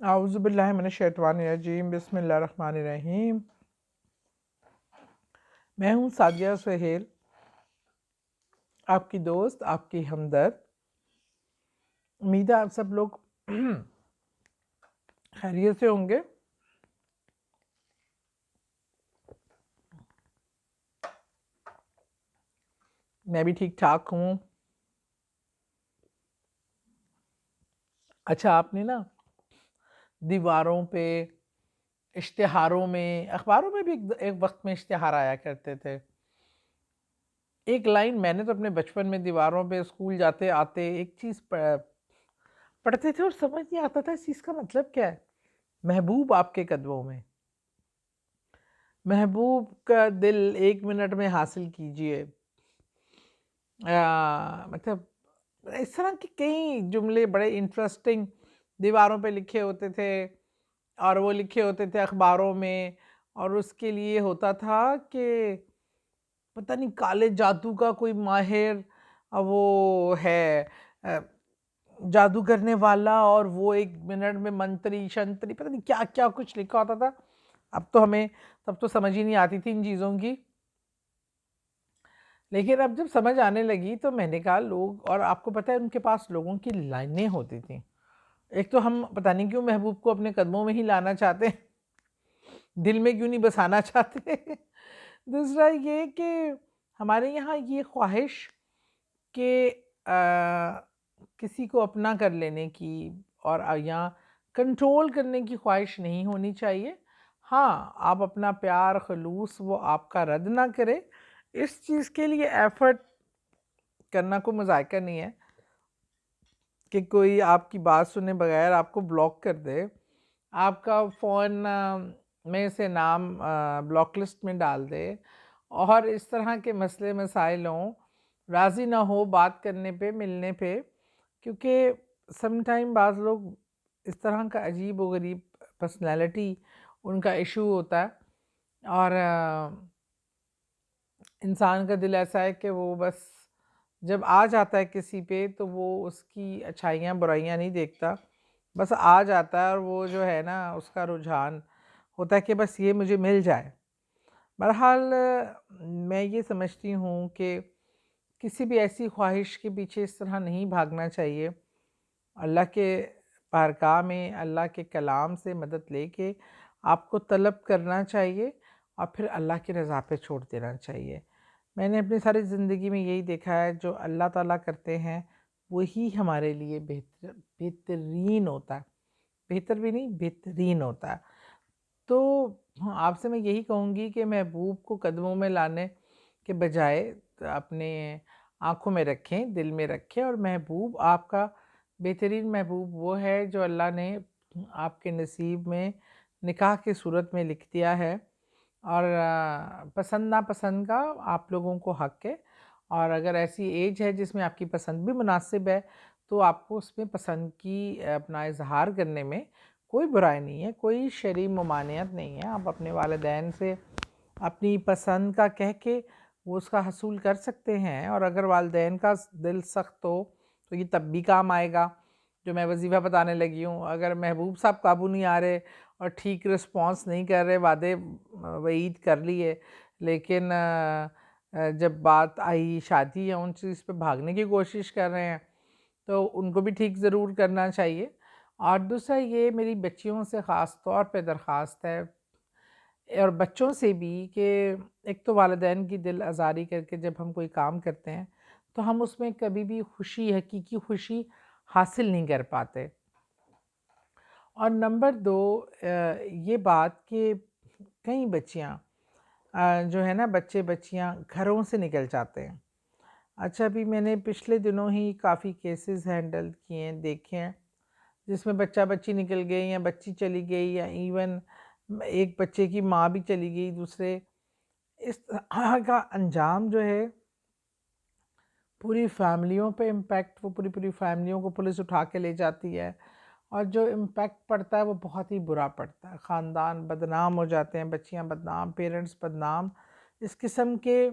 आउज़ुबिल्लाहि मिनश्शैतानिर्रजीम बिस्मिल्लाहिर्रहमानिर्रहीम। मैं हूँ सादिया सुहेल, आपकी दोस्त, आपकी हमदर्द। उम्मीद है आप सब लोग खैरियत से होंगे। मैं भी ठीक ठाक हूँ। अच्छा, आपने ना दीवारों पे, इश्तिहारों में, अखबारों में भी एक वक्त में इश्तिहार आया करते थे। एक लाइन मैंने तो अपने बचपन में दीवारों पे स्कूल जाते आते एक चीज़ पढ़ते थे और समझ नहीं आता था इस चीज़ का मतलब क्या है। महबूब आपके कदमों में, महबूब का दिल 1 मिनट में हासिल कीजिए। मतलब इस तरह के कई जुमले बड़े इंटरेस्टिंग दीवारों पे लिखे होते थे, और वो लिखे होते थे अखबारों में। और उसके लिए होता था कि पता नहीं काले जादू का कोई माहिर वो है, अ, जादू करने वाला, और वो 1 मिनट में मंत्री शंत्री पता नहीं क्या क्या कुछ लिखा होता था। अब तो हमें तब तो समझ ही नहीं आती थी इन चीज़ों की, लेकिन अब जब समझ आने लगी तो मैंने कहा लोग, और आपको पता है उनके पास लोगों की लाइनें होती थी। एक तो हम पता नहीं क्यों महबूब को अपने कदमों में ही लाना चाहते हैं, दिल में क्यों नहीं बसाना चाहते। दूसरा ये कि हमारे यहाँ ये ख्वाहिश कि किसी को अपना कर लेने की और या कंट्रोल करने की ख्वाहिश नहीं होनी चाहिए। हाँ, आप अपना प्यार खलूस वो आपका रद्द ना करे, इस चीज़ के लिए एफ़र्ट करना कोई मज़ायका नहीं है कि कोई आपकी बात सुने बगैर आपको ब्लॉक कर दे, आपका फ़ोन में से नाम ब्लॉक लिस्ट में डाल दे, और इस तरह के मसले मसाइल हों, राज़ी ना हो बात करने पे, मिलने पे। क्योंकि समटाइम बाज़ लोग इस तरह का अजीब व गरीब पर्सनैलिटी उनका इशू होता है, और इंसान का दिल ऐसा है कि वो बस जब आ जाता है किसी पे तो वो उसकी अच्छाइयाँ बुराइयाँ नहीं देखता, बस आ जाता है, और वो जो है ना उसका रुझान होता है कि बस ये मुझे मिल जाए। बहरहाल मैं ये समझती हूँ कि किसी भी ऐसी ख्वाहिश के पीछे इस तरह नहीं भागना चाहिए। अल्लाह के बारगाह में अल्लाह के कलाम से मदद लेके आपको तलब करना चाहिए, और फिर अल्लाह की रज़ा पे छोड़ देना चाहिए। मैंने अपनी सारी ज़िंदगी में यही देखा है, जो अल्लाह ताला करते हैं वही हमारे लिए बेहतरीन होता है। बेहतर भी नहीं, बेहतरीन होता है। तो हाँ, आपसे मैं यही कहूँगी कि महबूब को कदमों में लाने के बजाय अपने आँखों में रखें, दिल में रखें, और महबूब आपका बेहतरीन महबूब वो है जो अल्लाह ने आपके नसीब में निकाह की सूरत में लिख दिया है। और पसंद नापसंद का आप लोगों को हक है, और अगर ऐसी एज है जिसमें आपकी पसंद भी मुनासिब है तो आपको उसमें पसंद की अपना इज़हार करने में कोई बुराई नहीं है, कोई शरई ममानियत नहीं है। आप अपने वालिदैन से अपनी पसंद का कह के वो उसका हसूल कर सकते हैं, और अगर वालिदैन का दिल सख्त हो तो ये तब भी काम आएगा। जो मैं वजीफ़ा बताने लगी हूँ, अगर महबूब साहब काबू नहीं आ रहे और ठीक रिस्पॉन्स नहीं कर रहे, वादे वईद कर लिए, लेकिन जब बात आई शादी या उन चीज़ पे भागने की कोशिश कर रहे हैं, तो उनको भी ठीक ज़रूर करना चाहिए। और दूसरा ये मेरी बच्चियों से ख़ास तौर पे दरख्वास्त है, और बच्चों से भी, कि एक तो वालिदैन की दिल आज़ारी करके जब हम कोई काम करते हैं तो हम उसमें कभी भी खुशी, हकीकी खुशी हासिल नहीं कर पाते। और नंबर 2, ये बात कि कई बच्चियाँ जो है ना, बच्चे बच्चियाँ घरों से निकल जाते हैं। अच्छा, अभी मैंने पिछले दिनों ही काफ़ी केसेस हैंडल किए हैं, देखे हैं, जिसमें बच्चा बच्ची निकल गई, या बच्ची चली गई, या इवन एक बच्चे की माँ भी चली गई दूसरे। इस तरह का अंजाम जो है पूरी फैमिलियों पे इम्पैक्ट, वो पूरी पूरी फैमिलियों को पुलिस उठा के ले जाती है, और जो इम्पैक्ट पड़ता है वो बहुत ही बुरा पड़ता है। ख़ानदान बदनाम हो जाते हैं, बच्चियां बदनाम, पेरेंट्स बदनाम। इस किस्म के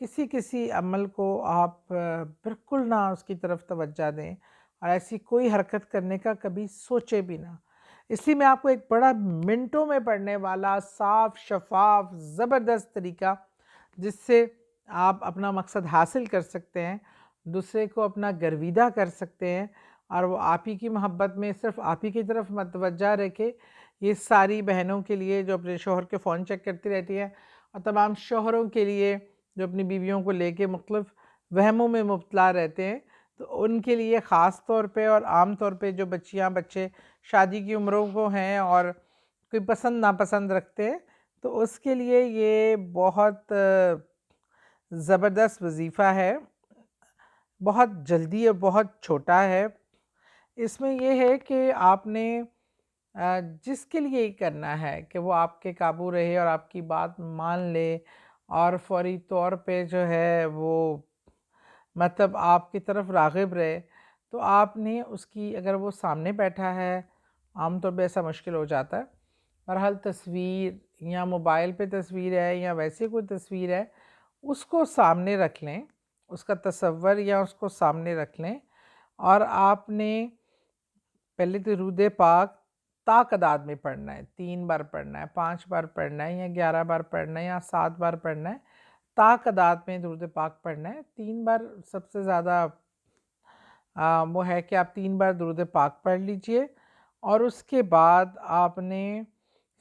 किसी किसी अमल को आप बिल्कुल ना उसकी तरफ तवज्जो दें, और ऐसी कोई हरकत करने का कभी सोचे भी ना। इसलिए मैं आपको एक बड़ा मिनटों में पढ़ने वाला साफ शफाफ ज़बरदस्त तरीका, जिससे आप अपना मकसद हासिल कर सकते हैं, दूसरे को अपना गर्विदा कर सकते हैं, और वो आप ही की मोहब्बत में सिर्फ आप ही की तरफ मतवज्जा रखे। ये सारी बहनों के लिए जो अपने शौहर के फ़ोन चेक करती रहती हैं, और तमाम शौहरों के लिए जो अपनी बीवियों को लेके मुख्तलिफ वहमों में मुब्तला रहते हैं, तो उनके लिए ख़ास तौर पे और आम तौर पे जो बच्चियाँ बच्चे शादी की उम्रों को हैं और कोई पसंद नापसंद रखते हैं, तो उसके लिए ये बहुत ज़बरदस्त वजीफ़ा है, बहुत जल्दी और बहुत छोटा है। इसमें ये है कि आपने जिसके लिए ही करना है कि वो आपके काबू रहे और आपकी बात मान ले, और फ़ौरी तौर पे जो है वो मतलब आपकी तरफ राग़िब रहे, तो आपने उसकी, अगर वो सामने बैठा है, आम तौर पे ऐसा मुश्किल हो जाता है, बहरहाल तस्वीर या मोबाइल पे तस्वीर है या वैसे कोई तस्वीर है, उसको सामने रख लें, उसका तसव्वुर या उसको सामने रख लें, और आपने पहले दुरूद पाक तादाद में पढ़ना है, 3 बार पढ़ना है, 5 बार पढ़ना है, या 11 बार पढ़ना है, या 7 बार पढ़ना है। तादाद में दुरूद पाक पढ़ना है, 3 बार सबसे ज़्यादा वो है कि आप 3 बार दुरूद पाक पढ़ लीजिए, और उसके बाद आपने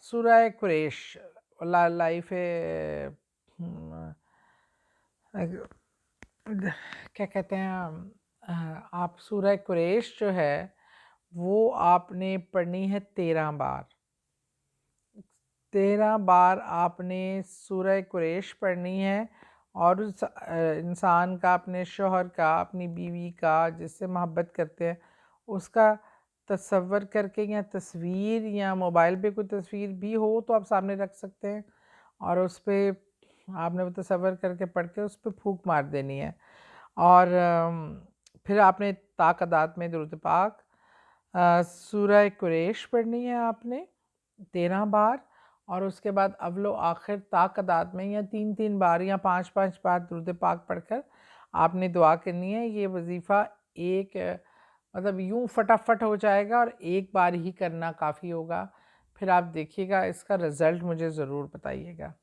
सूरह कुरैश लाइफ क्या कहते हैं, आप सूरह कुरैश जो है वो आपने पढ़नी है 13 बार। 13 बार आपने सूरह कुरैश पढ़नी है, और उस इंसान का, अपने शौहर का, अपनी बीवी का, जिससे मोहब्बत करते हैं, उसका तसव्वुर करके, या तस्वीर या मोबाइल पे कोई तस्वीर भी हो तो आप सामने रख सकते हैं, और उस पे आपने वो तसव्वुर करके पढ़ के उस पे फूंक मार देनी है। और फिर आपने तादाद में दुरूद पाक सूरह कुरैश पढ़नी है आपने 13 बार, और उसके बाद अव्वलो आखिर तादाद में या 3-3 बार या 5-5 बार दुरूद पाक पढ़कर आपने दुआ करनी है। ये वजीफ़ा एक मतलब यूँ फटाफट हो जाएगा, और एक बार ही करना काफ़ी होगा। फिर आप देखिएगा, इसका रिज़ल्ट मुझे ज़रूर बताइएगा।